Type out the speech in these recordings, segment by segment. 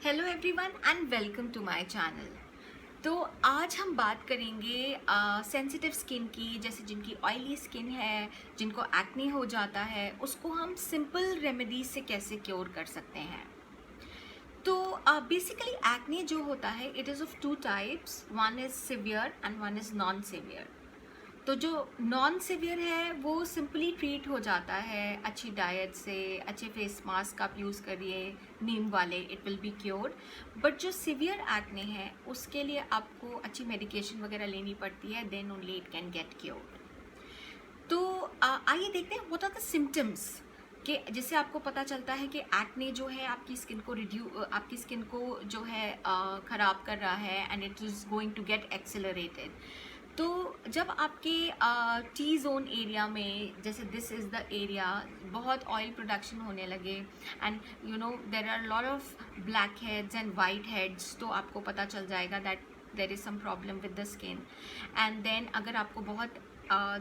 Hello everyone and welcome to my channel. तो आज हम बात करेंगे सेंसिटिव स्किन की, जैसे जिनकी ऑयली स्किन है, जिनको एक्ने हो जाता है, उसको हम सिंपल रेमेडीज से कैसे क्योर कर सकते हैं। तो बेसिकली एक्ने जो होता है it is of two types, one is severe and one is non severe. तो जो नॉन सिवियर है वो सिंपली ट्रीट हो जाता है अच्छी डाइट से, अच्छे फेस मास्क आप यूज़ करिए नीम वाले, it will be cured. But जो सिवियर एक्ने है उसके लिए आपको अच्छी मेडिकेशन वगैरह लेनी पड़ती है, then only it can get cured. तो आइए देखते हैं व्हाट आर द सिम्टम्स कि जिससे आपको पता चलता है कि एक्ने जो है आपकी स्किन को जो है ख़राब कर रहा है and it is going to get accelerated. तो जब आपके टी जोन एरिया में, जैसे दिस इज़ द एरिया, बहुत ऑयल प्रोडक्शन होने लगे and you know there are lot of black heads and white heads, तो आपको पता चल जाएगा that there is some problem with the skin. And then अगर आपको बहुत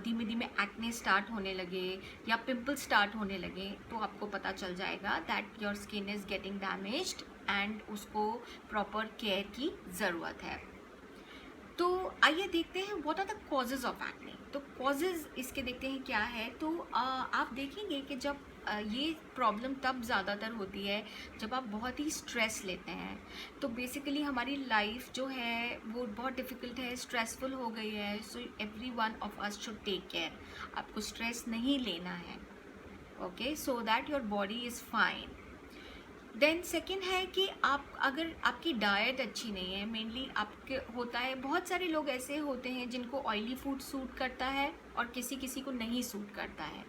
धीमे धीमे एक्ने स्टार्ट होने लगे या पिंपल स्टार्ट होने लगे तो आपको पता चल जाएगा that your skin is getting damaged and उसको प्रॉपर केयर की ज़रूरत है। तो आइए देखते हैं what are the causes of acne. तो कॉजेज़ इसके देखते हैं क्या है। तो आप देखेंगे कि जब ये प्रॉब्लम तब ज़्यादातर होती है जब आप बहुत ही स्ट्रेस लेते हैं। तो बेसिकली हमारी लाइफ जो है वो बहुत डिफ़िकल्ट है, स्ट्रेसफुल हो गई है। So every one of us should take care. आपको स्ट्रेस नहीं लेना है, okay, so that your body is fine. Then second है कि आप अगर आपकी डाइट अच्छी नहीं है, मेनली आपके होता है, बहुत सारे लोग ऐसे होते हैं जिनको ऑयली फूड सूट करता है और किसी किसी को नहीं सूट करता है।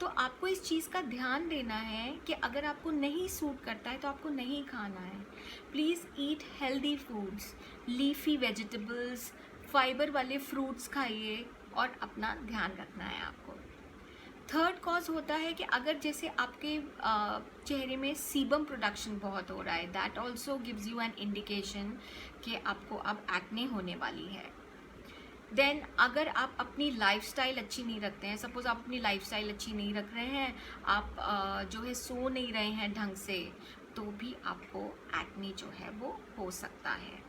तो आपको इस चीज़ का ध्यान देना है कि अगर आपको नहीं सूट करता है तो आपको नहीं खाना है। Please eat healthy foods, leafy vegetables, fibre वाले फ्रूट्स खाइए और अपना ध्यान रखना है आपको। थर्ड कॉज होता है कि अगर जैसे आपके चेहरे में सीबम प्रोडक्शन बहुत हो रहा है, that also gives you an indication कि आपको अब एक्ने होने वाली है। देन अगर आप अपनी लाइफस्टाइल अच्छी नहीं रखते हैं, सपोज आप अपनी लाइफस्टाइल अच्छी नहीं रख रहे हैं, आप जो है सो नहीं रहे हैं ढंग से, तो भी आपको एक्ने जो है वो हो सकता है।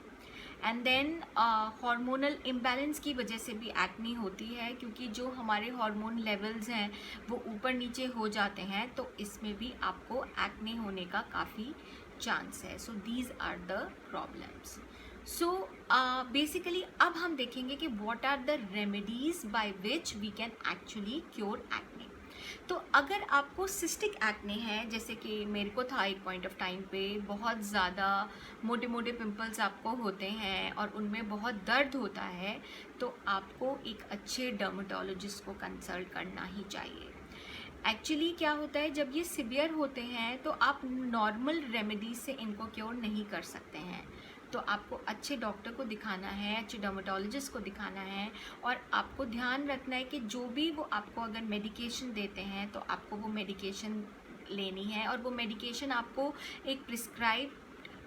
एंड देन हार्मोनल इम्बैलेंस की वजह से भी एक्ने होती है, क्योंकि जो हमारे हार्मोन लेवल्स हैं वो ऊपर नीचे हो जाते हैं, तो इसमें भी आपको एक्ने होने का काफ़ी चांस है। So these are the problems. So basically अब हम देखेंगे कि what are the remedies by which we can actually cure acne. तो अगर आपको सिस्टिक एक्ने है, जैसे कि मेरे को था एक पॉइंट ऑफ टाइम पे, बहुत ज़्यादा मोटे मोटे पिंपल्स आपको होते हैं और उनमें बहुत दर्द होता है, तो आपको एक अच्छे डर्मेटोलॉजिस्ट को कंसल्ट करना ही चाहिए। एक्चुअली क्या होता है, जब ये सिवियर होते हैं तो आप नॉर्मल रेमेडीज से इनको क्योर नहीं कर सकते हैं। तो आपको अच्छे डॉक्टर को दिखाना है, अच्छे डर्मेटोलॉजिस्ट को दिखाना है, और आपको ध्यान रखना है कि जो भी वो आपको अगर मेडिकेशन देते हैं तो आपको वो मेडिकेशन लेनी है, और वो मेडिकेशन आपको एक प्रिस्क्राइब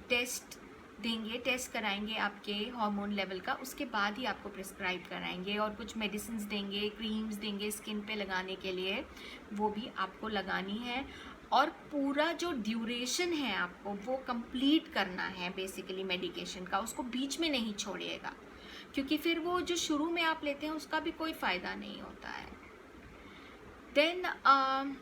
टेस्ट देंगे, टेस्ट कराएंगे आपके हार्मोन लेवल का, उसके बाद ही आपको प्रिस्क्राइब कराएंगे, और कुछ मेडिसिन्स देंगे, क्रीम्स देंगे स्किन पे लगाने के लिए, वो भी आपको लगानी है। और पूरा जो ड्यूरेशन है आपको वो कंप्लीट करना है बेसिकली मेडिकेशन का, उसको बीच में नहीं छोड़िएगा, क्योंकि फिर वो जो शुरू में आप लेते हैं उसका भी कोई फ़ायदा नहीं होता है। देन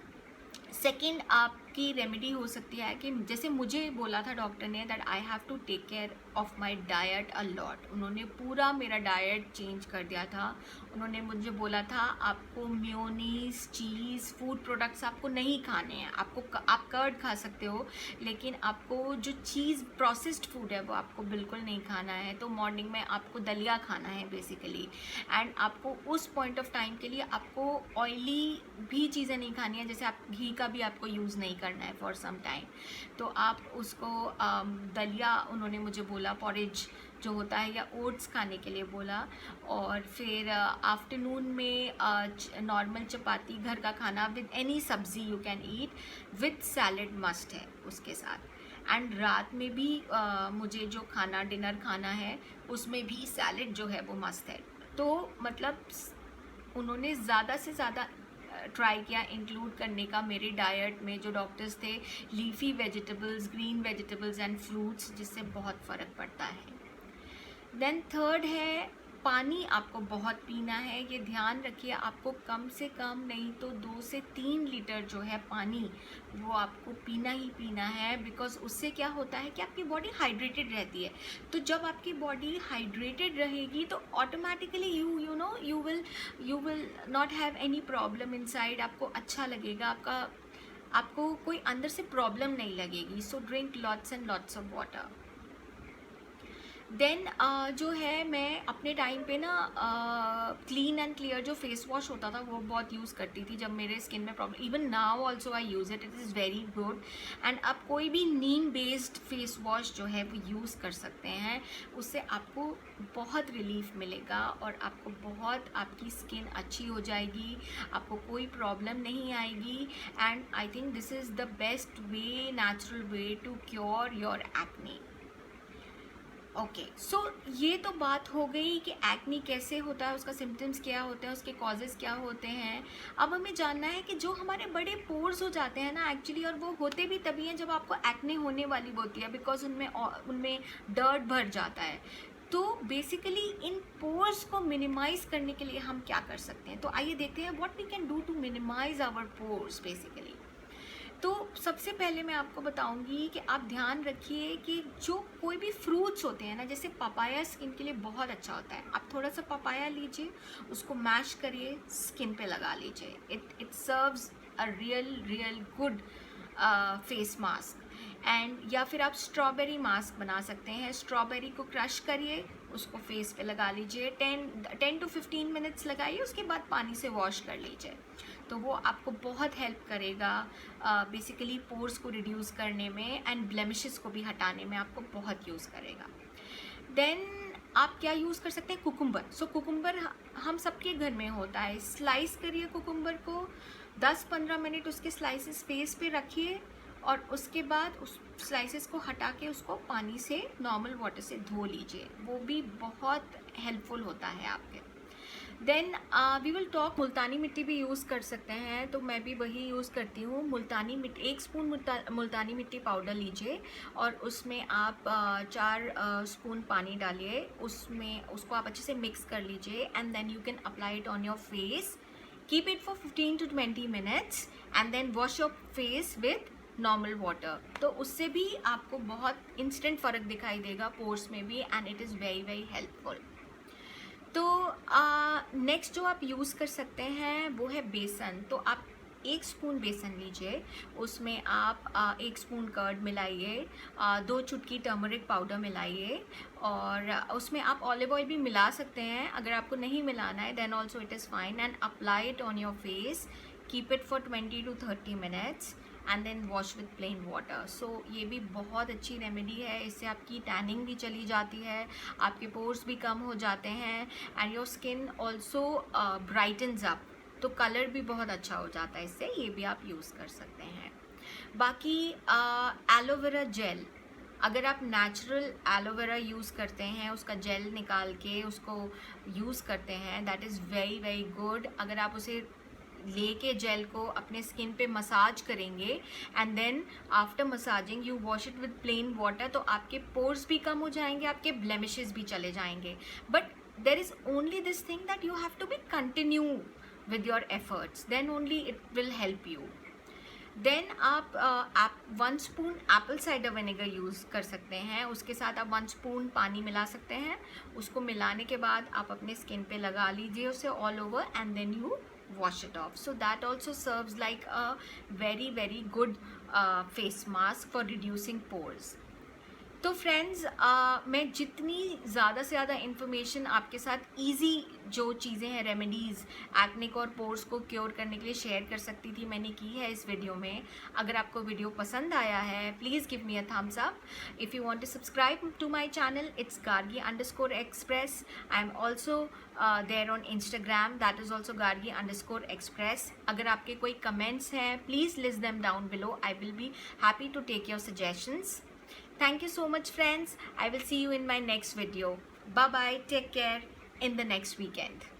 सेकेंड आपकी रेमेडी हो सकती है कि जैसे मुझे बोला था डॉक्टर ने that I have to take care of my diet a lot. उन्होंने पूरा मेरा डाइट चेंज कर दिया था। उन्होंने मुझे बोला था आपको मेयोनीज, चीज़, फूड प्रोडक्ट्स आपको नहीं खाने हैं। आप कर्ड खा सकते हो, लेकिन आपको जो चीज़ प्रोसेस्ड फूड है वो आपको बिल्कुल नहीं खाना है। तो मॉर्निंग में आपको दलिया खाना है बेसिकली, एंड आपको उस पॉइंट ऑफ टाइम के लिए आपको ऑयली भी चीज़ें नहीं खानी है, जैसे आप घी का भी आपको यूज़ नहीं करना है फॉर सम टाइम। तो आप उसको दलिया उन्होंने मुझे बोला, पॉरेज जो होता है, या ओट्स खाने के लिए बोला। और फिर आफ्टरनून में नॉर्मल चपाती घर का खाना विद एनी सब्जी you can eat, with salad must है उसके साथ। एंड रात में भी मुझे जो खाना डिनर खाना है उसमें भी सैलड जो है वो मस्ट है। तो मतलब उन्होंने ज़्यादा से ज़्यादा ट्राई किया इंक्लूड करने का मेरे डाइट में, जो डॉक्टर्स थे, leafy vegetables, green vegetables and fruits, जिससे बहुत फ़र्क पड़ता है। देन थर्ड है पानी आपको बहुत पीना है। ये ध्यान रखिए, आपको कम से कम नहीं तो 2 से 3 लीटर जो है पानी वो आपको पीना ही पीना है, बिकॉज उससे क्या होता है कि आपकी बॉडी हाइड्रेटेड रहती है। तो जब आपकी बॉडी हाइड्रेटेड रहेगी तो automatically you will not have any problem inside. आपको अच्छा लगेगा, आपको कोई अंदर से प्रॉब्लम नहीं लगेगी। So drink lots and lots of water. Then जो है मैं अपने टाइम पे ना क्लीन एंड क्लियर जो फेस वॉश होता था वो बहुत यूज़ करती थी जब मेरे स्किन में problem. Even now also I use it, it is very good. And आप कोई भी नीम बेस्ड फेस वॉश जो है वो यूज़ कर सकते हैं, उससे आपको बहुत रिलीफ मिलेगा और आपको बहुत, आपकी स्किन अच्छी हो जाएगी, आपको कोई प्रॉब्लम नहीं आएगी। And I think this is the best way, natural way to cure your acne. Okay, so ये तो बात हो गई कि एक्ने कैसे होता है, उसका सिम्टम्स क्या होते हैं, उसके कॉजेज़ क्या होते हैं। अब हमें जानना है कि जो हमारे बड़े पोर्स हो जाते हैं ना एक्चुअली, और वो होते भी तभी हैं जब आपको एक्ने होने वाली होती है, बिकॉज उनमें डर्ट भर जाता है। तो बेसिकली इन पोर्स को मिनिमाइज़ करने के लिए हम क्या कर सकते हैं, तो आइए देखते हैं what we can do to minimise our pores basically. तो सबसे पहले मैं आपको बताऊंगी कि आप ध्यान रखिए कि जो कोई भी फ्रूट्स होते हैं ना, जैसे पपाया स्किन के लिए बहुत अच्छा होता है। आप थोड़ा सा पपाया लीजिए, उसको मैश करिए, स्किन पे लगा लीजिए। It serves a real good face mask. And या फिर आप स्ट्रॉबेरी मास्क बना सकते हैं। स्ट्रॉबेरी को क्रश करिए, उसको फेस पे लगा लीजिए, 10 to 15 मिनट्स लगाइए, उसके बाद पानी से वॉश कर लीजिए। तो वो आपको बहुत हेल्प करेगा बेसिकली पोर्स को रिड्यूस करने में, एंड ब्लेमिशेस को भी हटाने में आपको बहुत यूज़ करेगा। देन आप क्या यूज़ कर सकते हैं, कुकुम्बर। सो कुकुम्बर हम सबके घर में होता है। स्लाइस करिए कुकुम्बर को, 10-15 मिनट उसके स्लाइसेस फेस पे रखिए, और उसके बाद उस स्लाइसेस को हटा के उसको पानी से, नॉर्मल वाटर से धो लीजिए। वो भी बहुत हेल्पफुल होता है आपके। देन वी विल टॉक, मुल्तानी मिट्टी भी यूज़ कर सकते हैं, तो मैं भी वही यूज़ करती हूँ। मुल्तानी मिट्टी, 1 स्पून मुल्तानी मिट्टी पाउडर लीजिए और उसमें आप 4 स्पून पानी डालिए, उसमें उसको आप अच्छे से मिक्स कर लीजिए, and then you can apply it on your face. Keep it for 15 to 20 minutes and then wash your face with normal water. तो उससे भी आपको बहुत इंस्टेंट फ़र्क दिखाई देगा पोर्स में भी, and it is very helpful. तो नेक्स्ट जो आप यूज़ कर सकते हैं वो है बेसन। तो आप 1 स्पून बेसन लीजिए, उसमें आप 1 स्पून कर्ड मिलाइए, 2 चुटकी टर्मरिक पाउडर मिलाइए, और उसमें आप ऑलिव ऑयल भी मिला सकते हैं। अगर आपको नहीं मिलाना है then also it is fine, and apply it on your face. Keep it for 20 to 30 minutes and then wash with plain water. So ये भी बहुत अच्छी रेमेडी है, इससे आपकी टैनिंग भी चली जाती है, आपके पोर्स भी कम हो जाते हैं, and your skin also brightens up, तो कलर भी बहुत अच्छा हो जाता है इससे। ये भी आप यूज़ कर सकते हैं। बाकी एलोवेरा जेल, अगर आप नेचुरल एलोवेरा यूज़ करते हैं, उसका जेल निकाल के उसको यूज़ करते हैं, दैट इज़ वेरी गुड। अगर आप उसे लेके जेल को अपने स्किन पे मसाज करेंगे, and then after massaging you wash it with plain water, तो आपके पोर्स भी कम हो जाएंगे, आपके ब्लेमिशेस भी चले जाएंगे। But there is only this thing that you have to be continue with your efforts, then only it will help you. Then आप 1 spoon apple cider vinegar use कर सकते हैं, उसके साथ आप 1 स्पून पानी मिला सकते हैं। उसको मिलाने के बाद आप अपने स्किन पे लगा लीजिए उसे all over, and then you wash it off. So that also serves like a very good face mask for reducing pores. तो फ्रेंड्स मैं जितनी ज़्यादा से ज़्यादा इन्फॉर्मेशन आपके साथ इजी जो चीज़ें हैं, रेमेडीज़ एक्ने और पोर्स को क्योर करने के लिए शेयर कर सकती थी, मैंने की है इस वीडियो में। अगर आपको वीडियो पसंद आया है please give me a thumbs up. If you want to subscribe to my channel, it's gargi_express. I am also there on Instagram, that is also gargi_express. अगर आपके कोई कमेंट्स हैं please list them down below, I will be happy to take your suggestions. Thank you so much friends. I will see you in my next video. Bye bye. Take care in the next weekend.